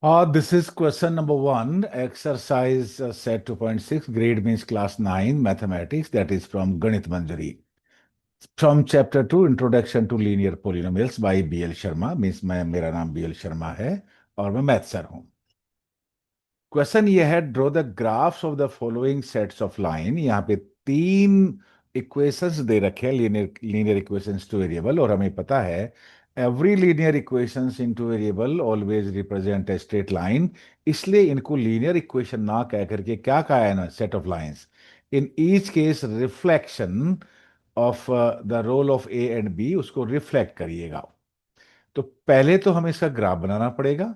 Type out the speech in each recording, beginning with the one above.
This is question number one, exercise set 2.6, grade means class 9, mathematics, that is from Ganit Manjari. From chapter 2, Introduction to Linear Polynomials by B.L. Sharma, means मेरा नाम B.L. Sharma है और मैं math sir हूँ। Question ये है, draw the graphs of the following sets of line. यहाँ पे तीन इक्वेशंस दे रखे हैं, लीनियर इक्वेशंस टू वेरिएबल, और हमें पता है every linear equations into variable always represent a straight line. इसलिए इनको लीनियर इक्वेशन ना कह करके क्या कहा है ना, set of lines. In each case reflection of the role of A and B, उसको रिफ्लेक्ट करिएगा। तो पहले तो हमें इसका ग्राफ बनाना पड़ेगा,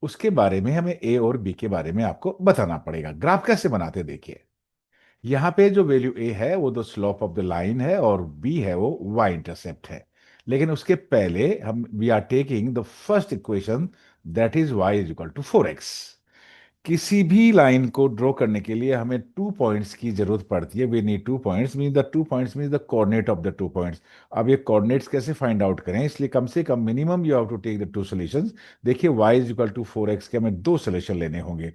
उसके बारे में हमें ए और बी के बारे में आपको बताना पड़ेगा। ग्राफ कैसे बनाते देखिए, यहाँ पे जो वैल्यू ए है वो the slope of the line है और बी है वो वाई इंटरसेप्ट है। लेकिन उसके पहले हम we are taking the first equation, that is Y is equal to 4x। किसी भी लाइन को ड्रॉ करने के लिए हमें 2 पॉइंट्स की जरूरत पड़ती है। We need 2 points, mean the 2 points mean the coordinate of the 2 points. अब ये कोऑर्डिनेट्स कैसे फाइंड आउट करें, इसलिए कम से कम minimum you have to take the two solutions. देखिए y is equal to 4x के हमें दो सोल्यूशन लेने होंगे।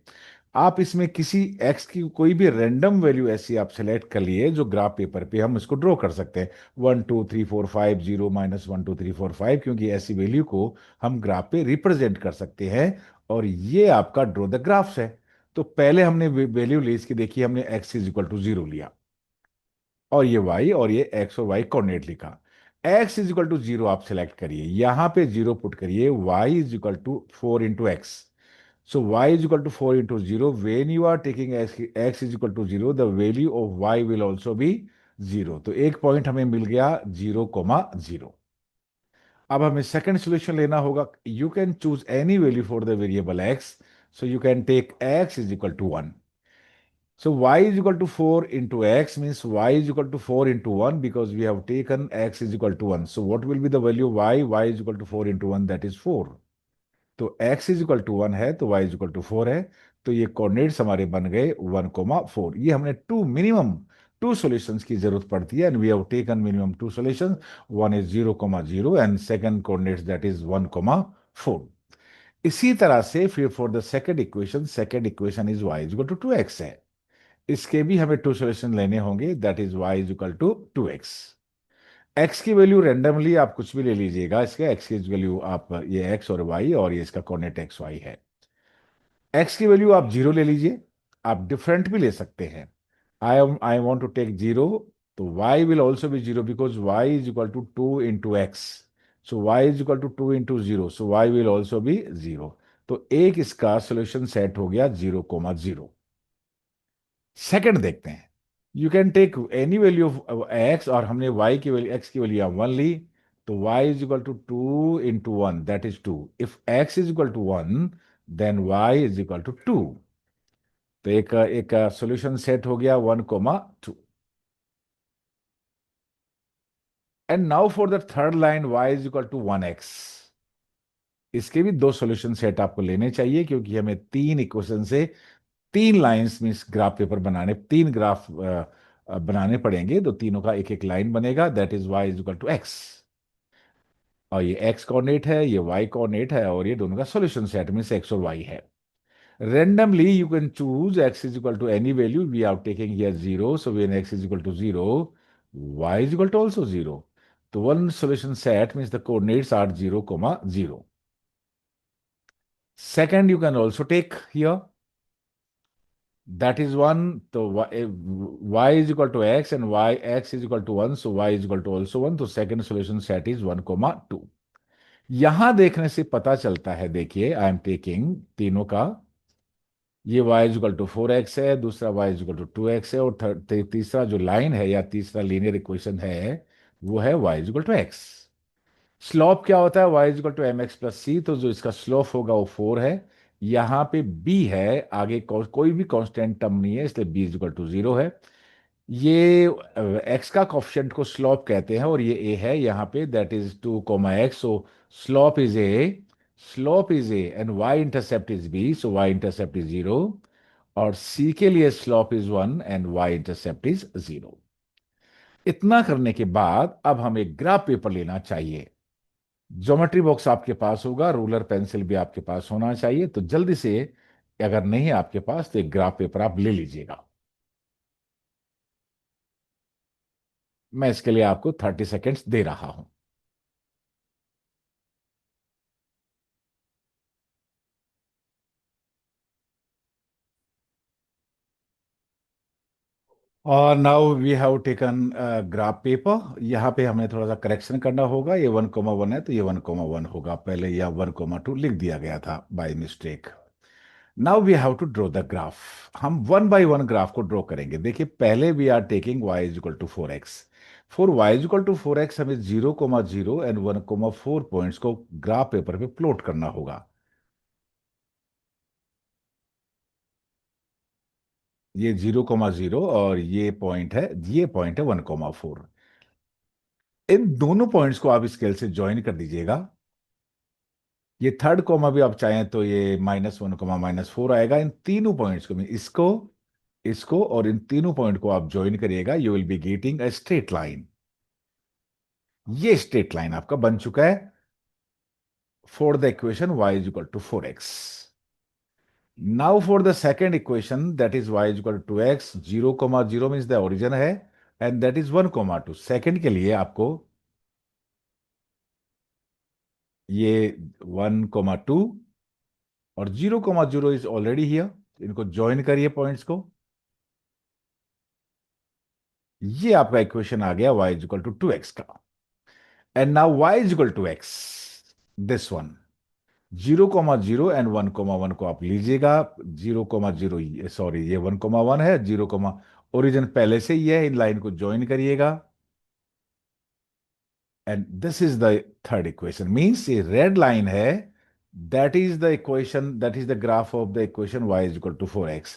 आप इसमें किसी x की कोई भी रैंडम वैल्यू ऐसी आप सेलेक्ट कर लिए जो ग्राफ पेपर पे हम इसको ड्रॉ कर सकते हैं। 1 2 3 4 5 0 -1 2 3 4 5, क्योंकि ऐसी वैल्यू को हम ग्राफ पे रिप्रेजेंट कर सकते हैं। और ये आपका ड्रॉ द ग्राफ्स है। तो पहले हमने वैल्यू ली इसकी, देखिए हमने x इज इक्वल टू 0 लिया, और ये y और ये x और y कोऑर्डिनेट लिखा। x इज इक्वल टू 0 आप सेलेक्ट करिए, यहां पे 0 पुट करिए, y is equal to 4 into X. So y is equal to 4 into 0, when you are taking x is equal to 0, the value of y will also be 0। तो एक point हमें मिल गया 0,0। अब हमें सेकंड सॉल्यूशन लेना होगा। You can choose any value for the variable x, so you can take x is equal to 1. So y is equal to 4 into x means y is equal to 4 into 1, because we have taken x is equal to 1. So what will be the value of y? Y is equal to 4 into 1, that is 4. तो x is equal to 1 है तो y is equal to 4 है। तो ये coordinates हमारे बन गए 1,4। ये हमने मिनिमम टू सॉल्यूशंस की जरूरत पड़ती है, and we have taken minimum two solutions. One is 0,0 and second coordinates that is 1,4। इसी तरह से फिर for the second equation is y is equal to 2x है। इसके भी हमें टू सॉल्यूशन लेने होंगे, that is y is equal to 2x। x की वैल्यू रेंडमली आप कुछ भी ले लीजिएगा, इसके x की वैल्यू आप ये x और y, और ये इसका कोऑर्डिनेट एक्स वाई है। x की वैल्यू आप 0 ले लीजिए, आप डिफरेंट भी ले सकते हैं। आई वॉन्ट टू टेक 0, तो y will also be 0, because y is equal to 2 into X. So y is equal to 2 into 0, so y will also be 0। तो एक इसका सोल्यूशन सेट हो गया 0,0। सेकंड देखते हैं, you can take any value of X, और हमने y की वैल्यू x की वैल्यू 1 ली, तो y is equal to 2 into 1, that is 2। If x is equal to 1, then y is equal to 2। तो एक एक सॉल्यूशन सेट हो गया 1,2। And now for the third line y is equal to 1x। इसके भी दो सॉल्यूशन सेट आपको लेने चाहिए, क्योंकि हमें तीन इक्वेशन से तीन लाइंस में इस ग्राफ पेपर बनाने, तीन ग्राफ बनाने पड़ेंगे। तो तीनों का एक एक लाइन बनेगा, that is y is equal to X. और ये x कोऑर्डिनेट है, ये y कोऑर्डिनेट है, और ये दोनों का सॉल्यूशन सेट मींस x और y है। Randomly, you can choose x is equal to any value. We are taking here 0. So when x is equal to 0, y is equal to also 0. So one solution set means the coordinates are 0,0. Second, you can also take here. That is 1. So y is equal to x and x is equal to 1. So y is equal to also 1. So second solution set is 1,2. यहां देखने से पता चलता है, देखिए I am taking तीनों का, ये y is equal to 4x है, दूसरा y is equal to 2x है, और तीसरा जो लाइन है या तीसरा लीनियर इक्वेशन है वो है y is equal to x। Slope क्या होता है, y is equal to mx plus c, तो जो इसका स्लोप होगा वो 4 है। यहाँ पे b है, आगे कोई भी कांस्टेंट टर्म नहीं है, इसलिए b इज इक्वल टू 0 है। ये x का कोफिशिएंट को स्लोप कहते हैं, और ये a है यहाँ पे, that is 2,x। So slope is a and y intercept is b, so y intercept is 0। और c के लिए slope is 1 and y intercept is 0। इतना करने के बाद अब हमें ग्राफ पेपर लेना चाहिए। ज्योमेट्री बॉक्स आपके पास होगा, रूलर पेंसिल भी आपके पास होना चाहिए। तो जल्दी से, अगर नहीं है आपके पास तो एक ग्राफ पेपर आप ले लीजिएगा। मैं इसके लिए आपको 30 सेकेंड्स दे रहा हूं। और now we have taken graph paper. यहाँ पे हमें थोड़ा सा करेक्शन करना होगा। ये 1,1 है तो ये 1,1 होगा, पहले यह 1,2 लिख दिया गया था by mistake. Now we have to draw the graph. हम वन बाय वन ग्राफ को ड्रॉ करेंगे। देखिए, पहले we are taking y is equal to 4x। For y is equal to 4x हमें 0,0 एंड 1,4 पॉइंट्स को ग्राफ पेपर पे plot करना होगा। ये 0,0 और ये पॉइंट है 1,4। इन दोनों पॉइंट्स को आप स्केल से ज्वाइन कर दीजिएगा। ये थर्ड कॉमा भी आप चाहें तो ये -1,-4 आएगा। इन तीनों पॉइंट्स को, इसको इसको और इन तीनों पॉइंट को आप ज्वाइन करिएगा, you will be getting a straight line. ये स्ट्रेट लाइन आपका बन चुका है for the equation y is equal to 4x। Now for the second equation that is y is equal to x, 0,0 means the origin है, and that is 1,2। Second के लिए आपको ये 1,2 और 0,0 इज ऑलरेडी हियर। इनको ज्वाइन करिए points को। ये आपका इक्वेशन आ गया y is equal to 2x का। And now y is equal to x, this one. 0,0 एंड 1,1 को आप लीजिएगा। 0,0, सॉरी ये 1,1 है। 0, ओरिजिन पहले से ही है, इन लाइन को ज्वाइन करिएगा। And this is the third equation, means ये रेड लाइन है, that is the equation, that is the graph of the equation y is equal to 4x।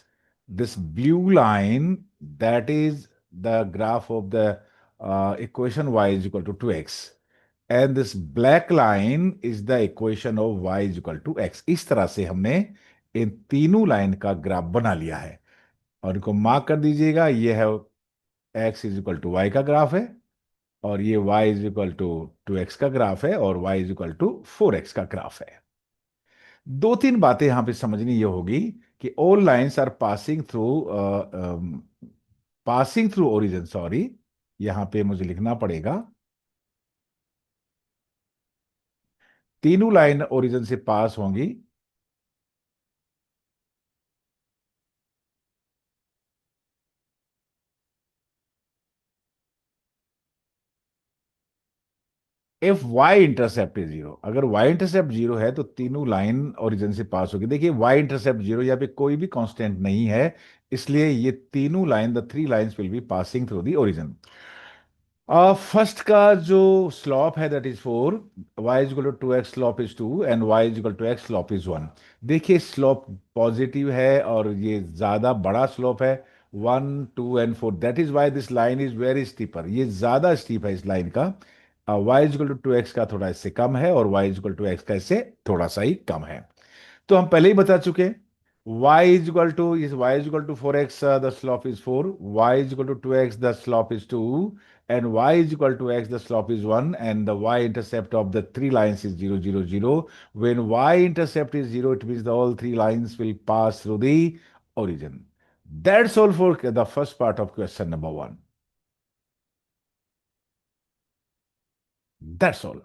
This blue line, that is the graph of the equation y is equal to 2x, and this black line is the equation of y is equal to x। इस तरह से हमने इन तीनों line का graph बना लिया है। और इनको मार्क कर दीजिएगा। ये है x is equal to y का ग्राफ है, और ये y is equal to 2x का ग्राफ है, और y is equal to 4x का ग्राफ है। दो तीन बातें यहां पे समझनी ये होगी कि all lines are passing through origin. Sorry, यहां पे मुझे लिखना पड़ेगा, तीनों लाइन ओरिजिन से पास होंगी। If Y intercept is zero, अगर वाई इंटरसेप्ट जीरो है तो तीनों लाइन ओरिजिन से पास होगी। देखिए, वाई इंटरसेप्ट जीरो, यहाँ पे कोई भी कांस्टेंट नहीं है, इसलिए ये तीनों line, the three lines will be passing through the origin. First का जो स्लॉप है that is 4, y is equal to 2x, slope is 2, and y is equal to x, slope is 1। देखिए, स्लॉप पॉजिटिव है और ये ज्यादा बड़ा slope है, 1, 2 and 4। That is why this line is very steeper. ये ज्यादा स्टीप है इस लाइन का। y is equal to 2x का थोड़ा इससे कम है, और y is equal to x का इससे थोड़ा सा ही कम है। तो हम पहले ही बता चुके, y is equal to is y is equal to 4x, the slope is 4, y is equal to 2x, the slope is 2, and y is equal to x, the slope is 1, and the y-intercept of the three lines is 0, 0, 0. When y-intercept is 0, it means the all three lines will pass through the origin. That's all for the first part of question number one. That's all.